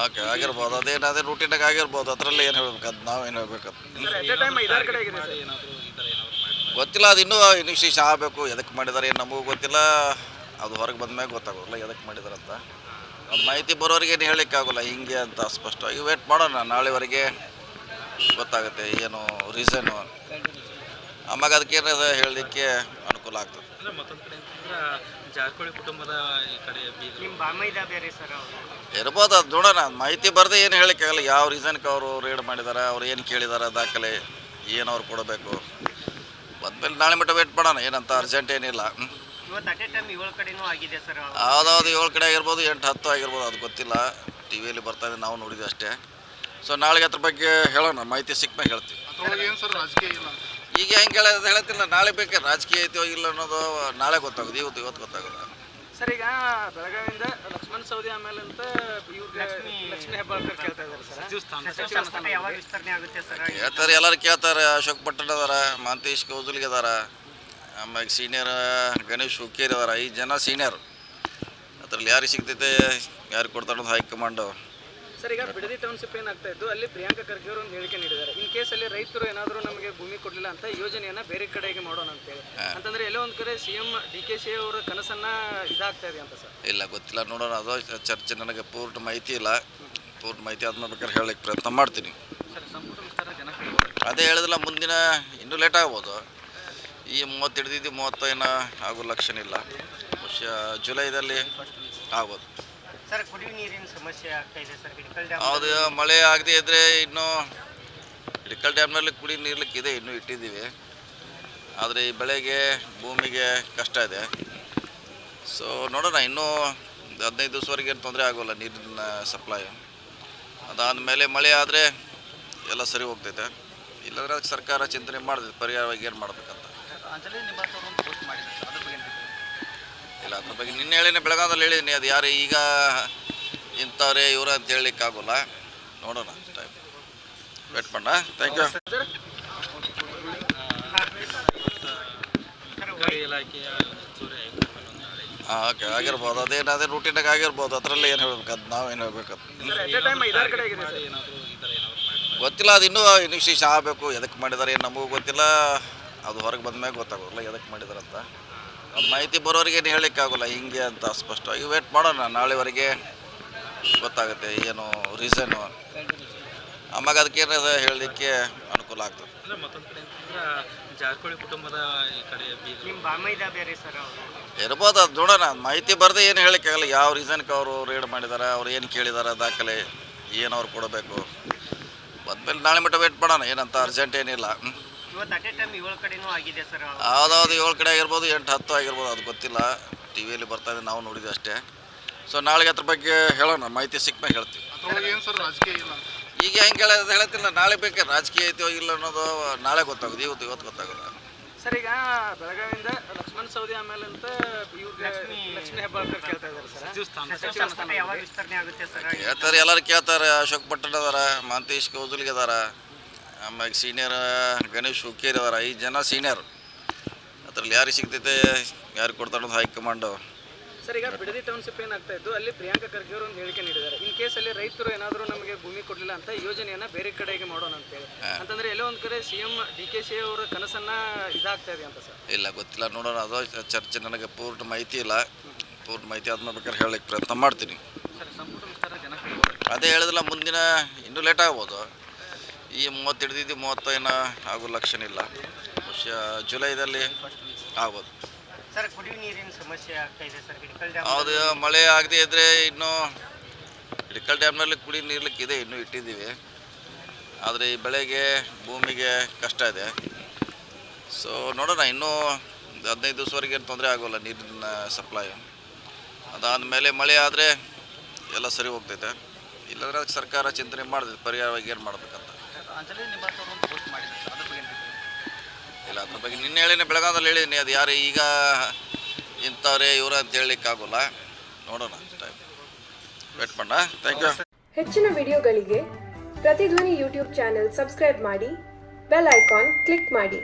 Okay ಆಗಿರ್ಬೋದು, ಅದೇ ರೂಟೀನಾಗ ಆಗಿರ್ಬೋದು. ಅದರಲ್ಲಿ ಏನು ಹೇಳ್ಬೇಕು, ಅದು ನಾವೇನು ಹೇಳ್ಬೇಕು ಗೊತ್ತಿಲ್ಲ. ಅದು ಇನ್ನೂ ಇನಿಷಿಯೇಷನ್ ಆಗಬೇಕು. ಎದಕ್ಕೆ ಮಾಡಿದ್ದಾರೆ ಏನು ನಮಗೂ ಗೊತ್ತಿಲ್ಲ. ಅದು ಹೊರಗೆ ಬಂದ ಗೊತ್ತಾಗೋಲ್ಲ ಎದಕ್ಕೆ ಮಾಡಿದಾರೆ ಅಂತ. ಮಾಹಿತಿ ಬರೋರಿಗೆ ಏನು ಹೇಳಲಿಕ್ಕಾಗೋಲ್ಲ ಹಿಂಗೆ ಅಂತ ಸ್ಪಷ್ಟವಾಗಿ. ವೇಟ್ ಮಾಡೋಣ, ನಾಳೆವರೆಗೆ ಗೊತ್ತಾಗುತ್ತೆ ಏನು ರೀಸನ್ನು. ಆಮ್ಯಾಗ ಅದಕ್ಕೇನು ಹೇಳಲಿಕ್ಕೆ ಅನುಕೂಲ ಆಗ್ತದೆ. ಜಾರಕಿಹೊಳಿ ಕುಟುಂಬದ ಈ ಕಡೆ ಇರ್ಬೋದು, ಅದು ನೋಡೋಣ. ಮಾಹಿತಿ ಬರದೆ ಏನು ಹೇಳಲಿಕ್ಕಾಗಲ್ಲ. ಯಾವ ರೀಸನ್ಗೆ ಅವರು ರೇಡ್ ಮಾಡಿದ್ದಾರೆ, ಅವ್ರು ಏನು ಕೇಳಿದ್ದಾರೆ, ದಾಖಲೆ ಏನು ಅವ್ರು ಕೊಡಬೇಕು. ಬಂದಮೇಲೆ ನಾಳೆ ಮಟ್ಟ ವೇಟ್ ಮಾಡೋಣ. ಏನಂತ ಅರ್ಜೆಂಟ್ ಏನಿಲ್ಲ. ಯಾವುದಾದ್ರು 7 ಕಡೆ ಆಗಿರ್ಬೋದು, 8-10 ಆಗಿರ್ಬೋದು, ಅದು ಗೊತ್ತಿಲ್ಲ. ಟಿ ವಿಯಲ್ಲಿ ಬರ್ತಾಯಿದೆ, ನಾವು ನೋಡಿದ್ವಿ ಅಷ್ಟೇ. ಸೊ ನಾಳೆಗೆ ಅದ್ರ ಬಗ್ಗೆ ಹೇಳೋಣ, ಮಾಹಿತಿ ಸಿಕ್ಕ ಹೇಳ್ತೀವಿ. ಈಗ ಹೆಂಗೆ ಹೇಳ್ತಿಲ್ಲ, ನಾಳೆ ಬೇಕಾದ್ರೆ ರಾಜಕೀಯ ಐತೋ ಇಲ್ಲ ಅನ್ನೋದು ನಾಳೆ ಗೊತ್ತಾಗೋದು. ಇವತ್ತು ಗೊತ್ತಾಗೋಲ್ಲ ಸರ್. ಈಗ ಬೆಳಗಾವಿಯಿಂದ ಲಕ್ಷ್ಮಣ್ ಸವದಿ ಆಮೇಲೆ ಅಂತ ಲಕ್ಷ್ಮೀ ಹೆಬ್ಬಾಳ್ಕರ್ ಕೇಳ್ತಾ ಇದ್ದಾರೆ. ಕೇಳ್ತಾರೆ, ಎಲ್ಲರೂ ಕೇಳ್ತಾರೆ. ಅಶೋಕ್ ಪಟ್ಟಣ ಅದಾರ, ಮಾಂತೇಶ್ ಕೌಜಲ್ಗೆ ಅದಾರ, ಆಮ್ಯಾಗ ಸೀನಿಯರ್ ಗಣೇಶ್ ಹುಕ್ಕೇರಿ ಅದಾರ. 5 ಜನ ಸೀನಿಯರ್. ಅದರಲ್ಲಿ ಯಾರಿಗೆ ಸಿಗ್ತೈತೆ, ಯಾರಿಗೆ ಕೊಡ್ತಾರೆ ಅನ್ನೋದು ಹೈಕಮಾಂಡು. ಸರ್, ಈಗ ಬಿಡದಿ ಟೌನ್ಶಿಪ್ ಏನಾಗ್ತಾ ಇದ್ದು ಅಲ್ಲಿ ಪ್ರಿಯಾಂಕಾ ಖರ್ಗೆ ಅವರು ಒಂದು ಹೇಳಿಕೆ ನೀಡಿದ್ದಾರೆ. ಇನ್ ಕೇಸ್ ಅಲ್ಲಿ ರೈತರು ಏನಾದರೂ ನಮಗೆ ಭೂಮಿ ಕೊಡಲಿಲ್ಲ ಅಂತ ಯೋಜನೆಯನ್ನ ಬೇರೆ ಕಡೆಗೆ ಮಾಡೋಣ ಅಂತೇಳಿ. ಅಂತಂದ್ರೆ ಎಲ್ಲೋ ಒಂದು ಕಡೆ CM DKC ಅವರ ಕನಸನ್ನ ಇದಾಗ್ತಾ ಇದೆ ಅಂತ ಸರ್. ಇಲ್ಲ, ಗೊತ್ತಿಲ್ಲ, ನೋಡೋಣ. ಅದು ಚರ್ಚೆ. ನನಗೆ ಪೂರ್ಣ ಮಾಹಿತಿ ಇಲ್ಲ. ಪೂರ್ಣ ಮಾಹಿತಿ ಆದ್ಮೇಲೆ ಬೇಕಾದ್ರೆ ಹೇಳಲಿಕ್ಕೆ ಪ್ರಯತ್ನ ಮಾಡ್ತೀನಿ. ಅದೇ ಹೇಳಿದಿಲ್ಲ, ಮುಂದಿನ ಇನ್ನೂ ಲೇಟ್ ಆಗ್ಬೋದು. ಈ 30 ಹಿಡಿದಿದ್ದು 30 ಏನೋ ಆಗೋ ಲಕ್ಷಣ ಇಲ್ಲ. ಬಹುಶಃ ಜುಲೈದಲ್ಲಿ ಆಗ್ಬೋದು. ಸರ್, ಕುಡಿಯುವ ನೀರಿನ ಸಮಸ್ಯೆ ಆಗ್ತಾ ಇದೆ ಸರ್. ಹೌದು, ಮಳೆ ಆಗದೆ ಇದ್ದರೆ ಇನ್ನೂ ಹಿಡಕಲ್ ಡ್ಯಾಮ್ನಲ್ಲಿ ಕುಡಿ ನೀರ್ಲಿಕ್ಕೆ ಇದೆ, ಇನ್ನೂ ಇಟ್ಟಿದ್ದೀವಿ. ಆದರೆ ಈ ಬೆಳೆಗೆ ಭೂಮಿಗೆ ಕಷ್ಟ ಇದೆ. ಸೊ ನೋಡೋಣ, ಇನ್ನೂ 15 ದಿವಸವರೆಗೆ ಏನು ತೊಂದರೆ ಆಗೋಲ್ಲ ನೀರಿನ ಸಪ್ಲೈ. ಅದಾದಮೇಲೆ ಮಳೆ ಆದರೆ ಎಲ್ಲ ಸರಿ ಹೋಗ್ತೈತೆ. ಇಲ್ಲಾಂದರೆ ಅದಕ್ಕೆ ಸರ್ಕಾರ ಚಿಂತನೆ ಮಾಡಿದೆ ಪರಿಹಾರವಾಗಿ ಏನು ಮಾಡ್ಬೇಕಂತ. ಇಲ್ಲ, ಅದ್ರ ಬಗ್ಗೆ ನಿನ್ನೆ ಹೇಳಿನೇ, ಬೆಳಗಾವದಲ್ಲಿ ಹೇಳಿದ್ದೀನಿ. ಅದು ಯಾರು ಈಗ ಇಂಥವ್ರೆ ಇವರು ಅಂತ ಹೇಳಲಿಕ್ಕಾಗೋಲ್ಲ. ನೋಡೋಣ, ಟೈಮ್ ವೇಟ್ ಮಾಡೋಣ. Thank you. ಓಕೆ ಆಗಿರ್ಬೋದು, ಅದೇ ರೂಟೀನಾಗ ಆಗಿರ್ಬೋದು. ಅದರಲ್ಲಿ ಏನು ಹೇಳ್ಬೇಕು, ಅದು ನಾವೇನು ಹೇಳ್ಬೇಕು ಗೊತ್ತಿಲ್ಲ. ಅದು ಇನ್ನೂ ಇನಿಷಿಯೇಷನ್ ಆಗಬೇಕು. ಎದಕ್ಕೆ ಮಾಡಿದ್ದಾರೆ ಏನು ನಮಗೂ ಗೊತ್ತಿಲ್ಲ. ಅದು ಹೊರಗೆ ಬಂದ ಗೊತ್ತಾಗೋಲ್ಲ ಎದಕ್ಕೆ ಮಾಡಿದ್ದಾರೆ ಅಂತ. ಮಾಹಿತಿ ಬರೋರಿಗೆ ಏನು ಹೇಳಲಿಕ್ಕಾಗೋಲ್ಲ ಹಿಂಗೆ ಅಂತ ಸ್ಪಷ್ಟವಾಗಿ. ವೇಟ್ ಮಾಡೋಣ, ನಾಳೆವರೆಗೆ ಗೊತ್ತಾಗುತ್ತೆ ಏನು ರೀಸನ್ನು. ಆಮ್ಯಾಗ ಅದಕ್ಕೇನು ಹೇಳಲಿಕ್ಕೆ ಅನುಕೂಲ ಆಗ್ತದೆ. ಜಾರಕಿಹೊಳಿ ಕುಟುಂಬದ ಈ ಕಡೆ ಇರ್ಬೋದು, ಅದು ನೋಡೋಣ. ಮಾಹಿತಿ ಬರದೆ ಏನು ಹೇಳಲಿಕ್ಕಾಗಲ್ಲ. ಯಾವ ರೀಸನ್ಗೆ ಅವರು ರೇಡ್ ಮಾಡಿದ್ದಾರೆ, ಅವ್ರು ಏನು ಕೇಳಿದ್ದಾರೆ, ದಾಖಲೆ ಏನು ಅವ್ರು ಕೊಡಬೇಕು. ಬಂದಮೇಲೆ ನಾಳೆ ಮಟ್ಟ ವೇಟ್ ಮಾಡೋಣ. ಏನಂತ ಅರ್ಜೆಂಟ್ ಏನಿಲ್ಲ. ಯಾವುದಾದ್ರು 7 ಕಡೆ ಆಗಿರ್ಬೋದು, 8-10 ಆಗಿರ್ಬೋದು, ಅದು ಗೊತ್ತಿಲ್ಲ. ಟಿ ವಿಯಲ್ಲಿ ಬರ್ತಾಯಿದೆ, ನಾವು ನೋಡಿದ್ವಿ ಅಷ್ಟೇ. ಸೊ ನಾಳೆಗೆ ಅದ್ರ ಬಗ್ಗೆ ಹೇಳೋಣ, ಮಾಹಿತಿ ಸಿಕ್ಕ ಹೇಳ್ತೀವಿ. ಈಗ ಹೆಂಗೆ ಹೇಳ್ತಿಲ್ಲ, ನಾಳೆ ಬೇಕಾದ್ರೆ ರಾಜಕೀಯ ಐತೋ ಇಲ್ಲ ಅನ್ನೋದು ನಾಳೆ ಗೊತ್ತಾಗೋದು. ಇವತ್ತು ಗೊತ್ತಾಗೋಲ್ಲ ಸರ್. ಈಗ ಬೆಳಗಾವಿಯಿಂದ ಲಕ್ಷ್ಮಣ್ ಸವದಿ ಆಮೇಲೆ ಅಂತ ಲಕ್ಷ್ಮೀ ಹೆಬ್ಬಾಳ್ಕರ್ ಕೇಳ್ತಾ ಇದ್ದಾರೆ. ಕೇಳ್ತಾರೆ, ಎಲ್ಲರೂ ಕೇಳ್ತಾರೆ. ಅಶೋಕ್ ಪಟ್ಟಣ ಅದಾರ, ಮಾಂತೇಶ್ ಕೌಜಲ್ಗೆ ಅದಾರ, ಆಮ್ಯಾಗ ಸೀನಿಯರ್ ಗಣೇಶ್ ಹುಕ್ಕೇರಿ ಅದಾರ. 5 ಜನ ಸೀನಿಯರ್. ಅದರಲ್ಲಿ ಯಾರಿಗೆ ಸಿಗ್ತೈತೆ, ಯಾರಿಗೆ ಕೊಡ್ತಾರೆ ಅನ್ನೋದು ಹೈಕಮಾಂಡು. ಸರ್, ಈಗ ಬಿಡದಿ ಟೌನ್ಶಿಪ್ ಏನಾಗ್ತಾ ಇದ್ದು ಅಲ್ಲಿ ಪ್ರಿಯಾಂಕಾ ಖರ್ಗೆ ಅವರು ಒಂದು ಹೇಳಿಕೆ ನೀಡಿದ್ದಾರೆ. ಇನ್ ಕೇಸ್ ಅಲ್ಲಿ ರೈತರು ಏನಾದರೂ ನಮಗೆ ಭೂಮಿ ಕೊಡಲಿಲ್ಲ ಅಂತ ಯೋಜನೆಯನ್ನ ಬೇರೆ ಕಡೆಗೆ ಮಾಡೋಣ ಅಂತೇಳಿ. ಅಂತಂದ್ರೆ ಎಲ್ಲೋ ಒಂದು ಕಡೆ CM DKC ಅವರ ಕನಸನ್ನ ಇದಾಗ್ತಾ ಇದೆ ಅಂತ ಸರ್. ಇಲ್ಲ, ಗೊತ್ತಿಲ್ಲ, ನೋಡೋಣ. ಅದು ಚರ್ಚೆ. ನನಗೆ ಪೂರ್ಣ ಮಾಹಿತಿ ಇಲ್ಲ. ಪೂರ್ಣ ಮಾಹಿತಿ ಆದ್ಮೇಲೆ ಬೇಕಾದ್ರೆ ಹೇಳಲಿಕ್ಕೆ ಪ್ರಯತ್ನ ಮಾಡ್ತೀನಿ. ಅದೇ ಹೇಳಿದಿಲ್ಲ, ಮುಂದಿನ ಇನ್ನೂ ಲೇಟ್ ಆಗ್ಬೋದು. ಈ 30 ಹಿಡಿದಿದ್ದು 30 ಏನೋ ಆಗೋ ಲಕ್ಷಣ ಇಲ್ಲ. ಬಹುಶಃ ಜುಲೈದಲ್ಲಿ ಆಗ್ಬೋದು. ಸರ್, ಕುಡಿಯುವ ನೀರಿನ ಸಮಸ್ಯೆ ಆಗ್ತಾ ಇದೆ ಸರ್. ಹೌದು, ಮಳೆ ಆಗದೆ ಇದ್ದರೆ ಇನ್ನೂ ಹಿಡಕಲ್ ಡ್ಯಾಮ್ನಲ್ಲಿ ಕುಡಿ ನೀರ್ಲಿಕ್ಕೆ ಇದೆ, ಇನ್ನೂ ಇಟ್ಟಿದ್ದೀವಿ. ಆದರೆ ಈ ಬೆಳೆಗೆ ಭೂಮಿಗೆ ಕಷ್ಟ ಇದೆ. ಸೊ ನೋಡೋಣ, ಇನ್ನೂ 15 ದಿವಸವರೆಗೆ ಏನು ತೊಂದರೆ ಆಗೋಲ್ಲ ನೀರಿನ ಸಪ್ಲೈ. ಅದಾದಮೇಲೆ ಮಳೆ ಆದರೆ ಎಲ್ಲ ಸರಿ ಹೋಗ್ತೈತೆ. ಇಲ್ಲಾಂದರೆ ಅದಕ್ಕೆ ಸರ್ಕಾರ ಚಿಂತನೆ ಮಾಡಿದೆ ಪರಿಹಾರವಾಗಿ ಏನು ಮಾಡ್ಬೇಕಂತ. ಇಲ್ಲ, ಅದ್ರ ಬಗ್ಗೆ ನಿನ್ನೆ ಹೇಳಿನೇ, ಬೆಳಗಾವದಲ್ಲಿ ಹೇಳಿದ್ದೀನಿ. ಅದು ಯಾರು ಈಗ ಇಂಥವ್ರೆ ಇವರು ಅಂತ ಹೇಳಲಿಕ್ಕಾಗೋಲ್ಲ. ನೋಡೋಣ, ಟೈಮ್ ವೇಟ್ ಮಾಡೋಣ. Thank you. ಹೆಚ್ಚಿನ ವಿಡಿಯೋಗಳಿಗೆ ಪ್ರತಿಧ್ವನಿ ಯೂಟ್ಯೂಬ್ ಚಾನೆಲ್ ಸಬ್ಸ್ಕ್ರೈಬ್ ಮಾಡಿ, ಬೆಲ್ ಐಕಾನ್ ಕ್ಲಿಕ್ ಮಾಡಿ.